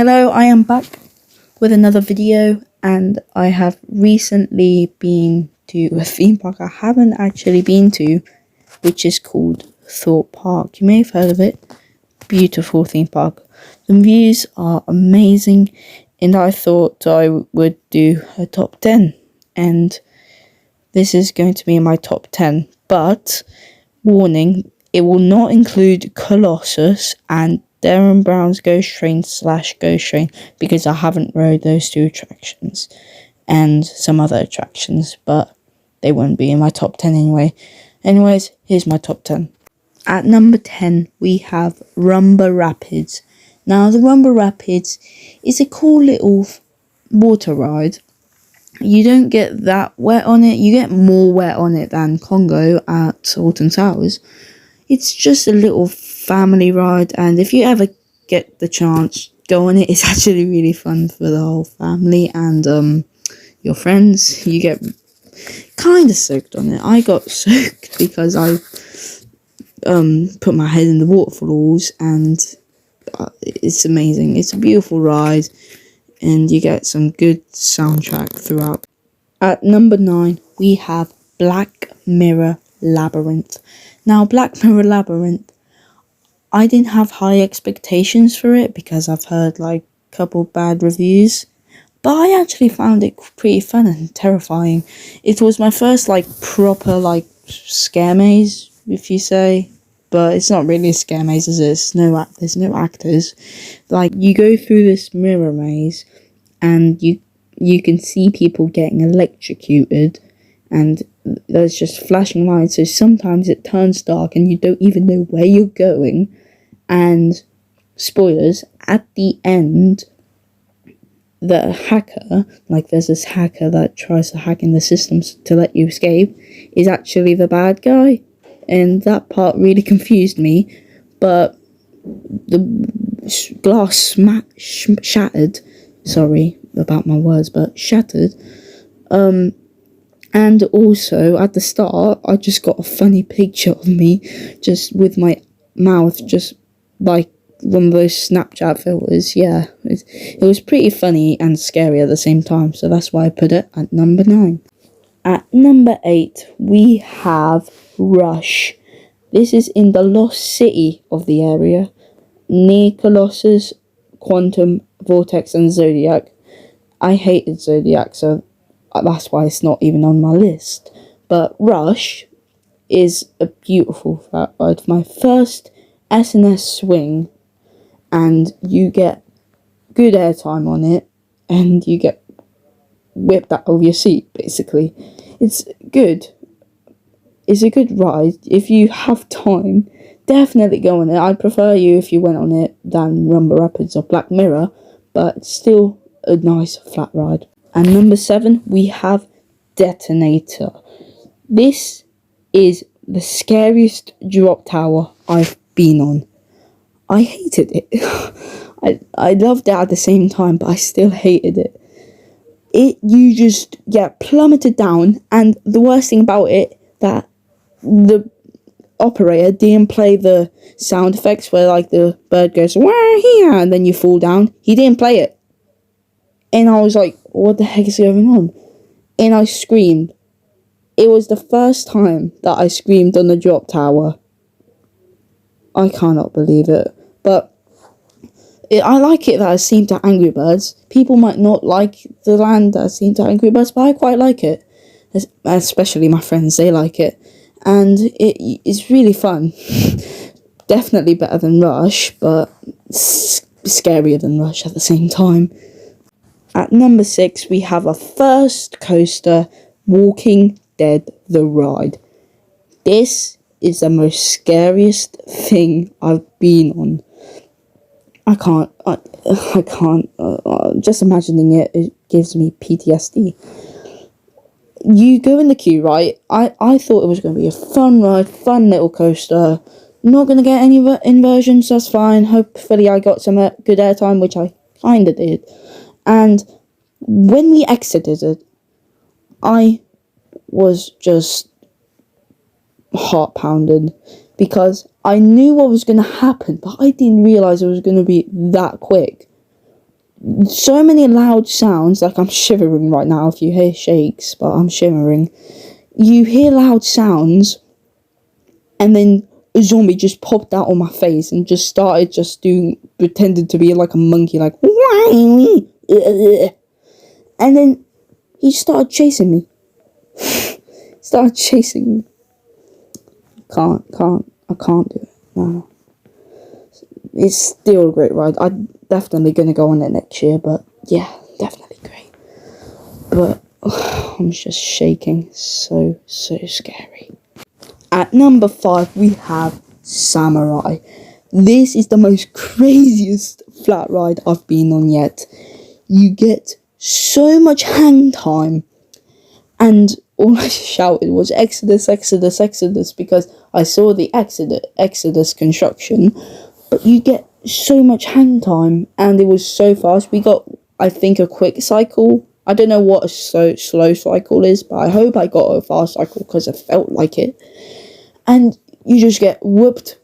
Hello, I am back with another video, and I have recently been to a theme park I haven't actually been to, which is called Thorpe Park. You may have heard of it. Beautiful theme park. The views are amazing, and I thought I would do a top 10, and this is going to be in my top 10, but warning, it will not include Colossus and Darren Brown's Ghost Train / Ghost Train, because I haven't rode those two attractions and some other attractions, but they won't be in my top 10 anyway. Anyways, here's my top 10. At number 10, we have Rumba Rapids. Now, the Rumba Rapids is a cool little water ride. You don't get that wet on it. You get more wet on it than Congo at Alton Towers. It's just a little family ride, and if you ever get the chance, go on it. It's actually really fun for the whole family and your friends. You get kind of soaked on it. I got soaked because I put my head in the waterfalls, and it's amazing. It's a beautiful ride, and you get some good soundtrack throughout. At number 9, we have Black Mirror Labyrinth. Now, Black Mirror Labyrinth, I didn't have high expectations for it because I've heard like a couple bad reviews, but I actually found it pretty fun and terrifying. It was my first like proper like scare maze, if you say, but it's not really a scare maze, is it? There's no actors. Like, you go through this mirror maze, and you can see people getting electrocuted, and there's just flashing lights, so sometimes it turns dark and you don't even know where you're going. And spoilers, at the end, the hacker, like there's this hacker that tries to hack in the systems to let you escape, is actually the bad guy, and that part really confused me. But the glass shattered, sorry about my words, but shattered. And also, at the start, I just got a funny picture of me, just with my mouth, just like one of those Snapchat filters. Yeah, it was pretty funny and scary at the same time, so that's why I put it at number 9. At number 8, we have Rush. This is in the Lost City of the area, near Colossus, Quantum, Vortex, and Zodiac. I hated Zodiac, so that's why it's not even on my list. But Rush is a beautiful flat ride. My first SNS swing, and you get good airtime on it, and you get whipped out of your seat, basically. It's good. It's a good ride. If you have time, definitely go on it. I'd prefer you if you went on it than Rumba Rapids or Black Mirror, but still a nice flat ride. And number 7, we have Detonator. This is the scariest drop tower I've been on. I hated it. I loved it at the same time, but I still hated it. You just get plummeted down, and the worst thing about it, that the operator didn't play the sound effects where like the bird goes, "Where here?" and then you fall down. He didn't play it. And I was like, what the heck is going on? And I screamed. It was the first time that I screamed on the drop tower. I cannot believe it. But I like it that it's themed to Angry Birds. People might not like the land that's themed to Angry Birds, but I quite like it. Especially my friends, they like it. And it's really fun. Definitely better than Rush, but scarier than Rush at the same time. At number 6, we have a first coaster, Walking Dead the Ride. This is the most scariest thing I've been on. I can't, just imagining it gives me PTSD. You go in the queue, right? I thought it was going to be a fun ride, fun little coaster. Not going to get any inversions, that's fine. Hopefully I got some good airtime, which I kind of did. And when we exited it, I was just heart pounded because I knew what was going to happen, but I didn't realise it was going to be that quick. so many loud sounds, like I'm shivering right now if you hear shakes, but I'm shivering. You hear loud sounds, and then a zombie just popped out on my face and just started pretended to be like a monkey, like, and then he started chasing me. Started chasing me. I can't do it. No. It's still a great ride. I'm definitely gonna go on it next year, but yeah, definitely great. But I'm just shaking. So scary. At number 5, we have Samurai. This is the most craziest flat ride I've been on yet. You get so much hang time, and all I shouted was Exodus, Exodus, Exodus, because I saw the Exodus construction. But you get so much hang time, and it was so fast. We got, I think, a quick cycle. I don't know what a slow cycle is, but I hope I got a fast cycle because it felt like it. And you just get whooped.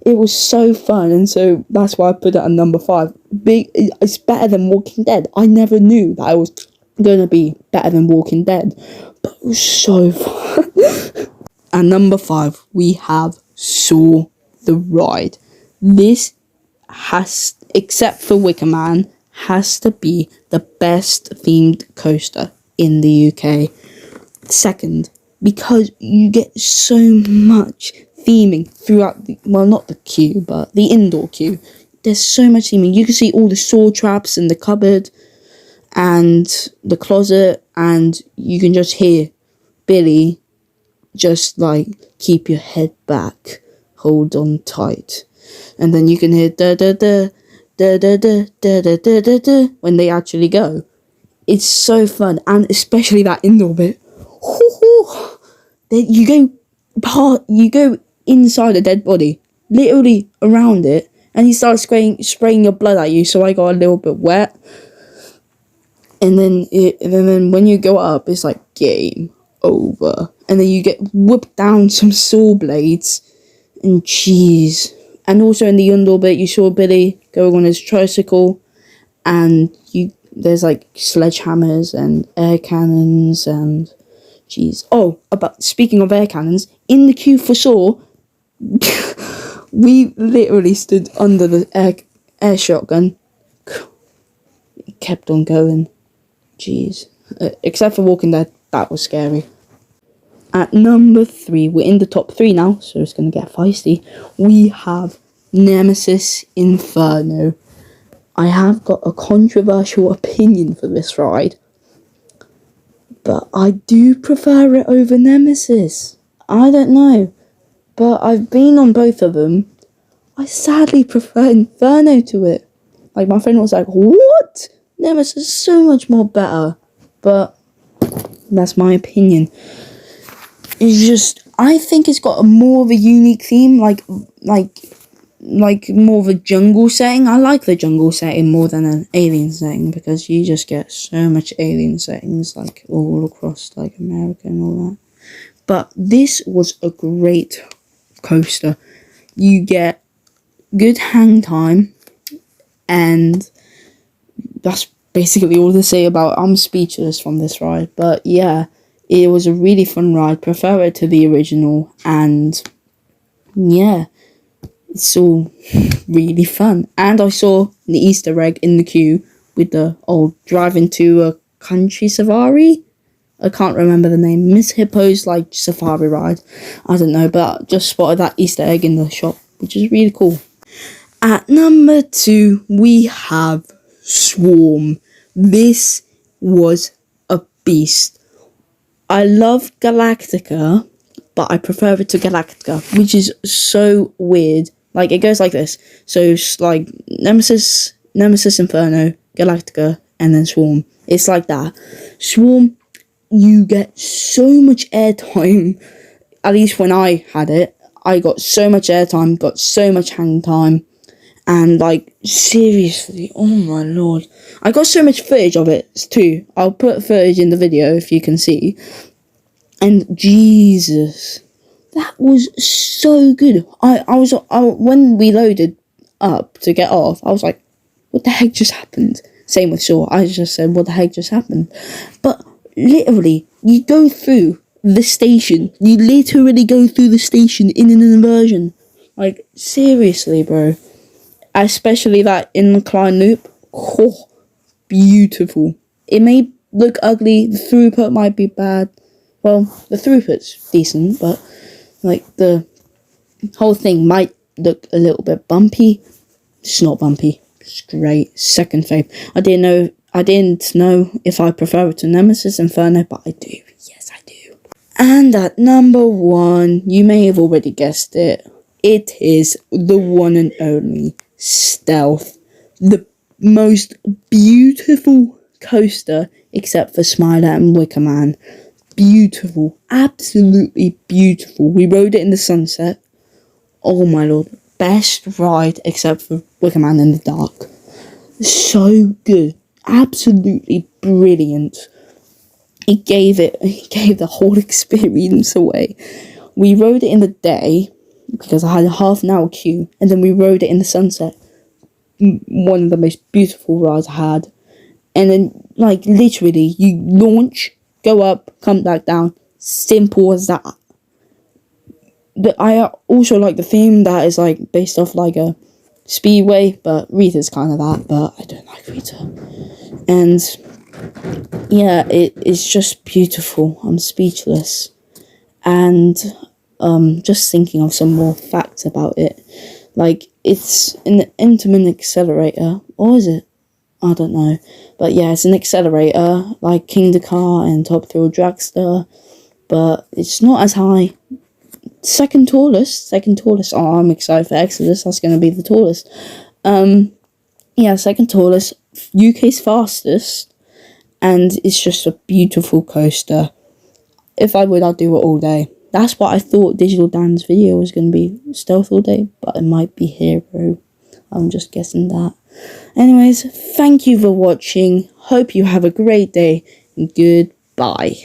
It was so fun, and so that's why I put it at number 5. It's better than Walking Dead. I never knew that I was gonna be better than Walking Dead, but it was so fun. At number 5, we have Saw the Ride. This has, except for Wicker Man, has to be the best themed coaster in the UK. Second, because you get so much theming throughout the, well, not the queue, but the indoor queue. There's so much theming. You can see all the saw traps in the cupboard and the closet, and you can just hear Billy just like, keep your head back, hold on tight, and then you can hear da da da da da da da da da da da when they actually go. It's so fun, and especially that indoor bit. Then you go inside a dead body, literally around it, and he starts spraying your blood at you. So I got a little bit wet, and then when you go up, it's like game over, and then you get whipped down some saw blades, and jeez. And also in the indoor bit, you saw Billy going on his tricycle, and there's like sledgehammers and air cannons and jeez. Oh, speaking of air cannons, in the queue for Saw, we literally stood under the air shotgun. It kept on going. Jeez. Except for Walking Dead, that was scary. At number 3, we're in the top 3 now, so it's going to get feisty. We have Nemesis Inferno. I have got a controversial opinion for this ride, but I do prefer it over Nemesis. I don't know, but I've been on both of them. I sadly prefer Inferno to it. Like, my friend was like, what? Nemesis is so much more better. But that's my opinion. It's just, I think it's got more of a unique theme, like more of a jungle setting. I like the jungle setting more than an alien setting, because you just get so much alien settings, like, all across, like, America and all that. But this was a great coaster. You get good hang time, and that's basically all to say about. I'm speechless from this ride, but yeah, it was a really fun ride. Prefer it to the original, and yeah, it's all really fun. And I saw the Easter egg in the queue with the old driving to a country safari. I can't remember the name. Miss Hippo's like safari ride. I don't know, but I just spotted that Easter egg in the shop, which is really cool. At number 2, we have Swarm. This was a beast. I love Galactica, but I prefer it to Galactica, which is so weird. Like, it goes like this. So it's like Nemesis Inferno, Galactica, and then Swarm. It's like that. Swarm, you get so much airtime. At least when I had it, I got so much airtime, got so much hang time. And, like, seriously, oh my lord. I got so much footage of it, too. I'll put footage in the video if you can see. And, Jesus, that was so good. When we loaded, up to get off, I was like, what the heck just happened? Same with Shaw. I just said, what the heck just happened? But literally, you go through the station. You literally go through the station in an inversion. Like, seriously, bro. Especially that incline loop. Oh, beautiful. It may look ugly. The throughput might be bad. Well, the throughput's decent, but like the whole thing might look a little bit bumpy. It's not bumpy. It's great. Second fave. I didn't know if I prefer it to Nemesis Inferno, but I do. Yes, I do. And at number 1, you may have already guessed it. It is the one and only Stealth. The most beautiful coaster, except for Smiler and Wicker Man. Beautiful. Absolutely beautiful. We rode it in the sunset. Oh my lord. Best ride, except for Wicker Man in the dark. So good. Absolutely brilliant. It gave the whole experience away. We rode it in the day, because I had a half an hour queue, and then we rode it in the sunset. One of the most beautiful rides I had. And then, like, literally, you launch, go up, come back down. Simple as that. But I also like the theme that is, like, based off, like, a speedway, but Rita's kind of that, but I don't like Rita. And, yeah, it's just beautiful. I'm speechless. And, just thinking of some more facts about it. Like, it's an intimate accelerator, or is it? I don't know. But yeah, it's an accelerator, like King Dakar and Top Thrill Dragster, but it's not as high. Second tallest. Oh, I'm excited for Exodus. That's going to be the tallest. Yeah, second tallest. UK's fastest. And it's just a beautiful coaster. If I would, I'd do it all day. That's what I thought Digital Dan's video was going to be. Stealth all day. But it might be Hero. I'm just guessing that. Anyways, thank you for watching. Hope you have a great day. And goodbye.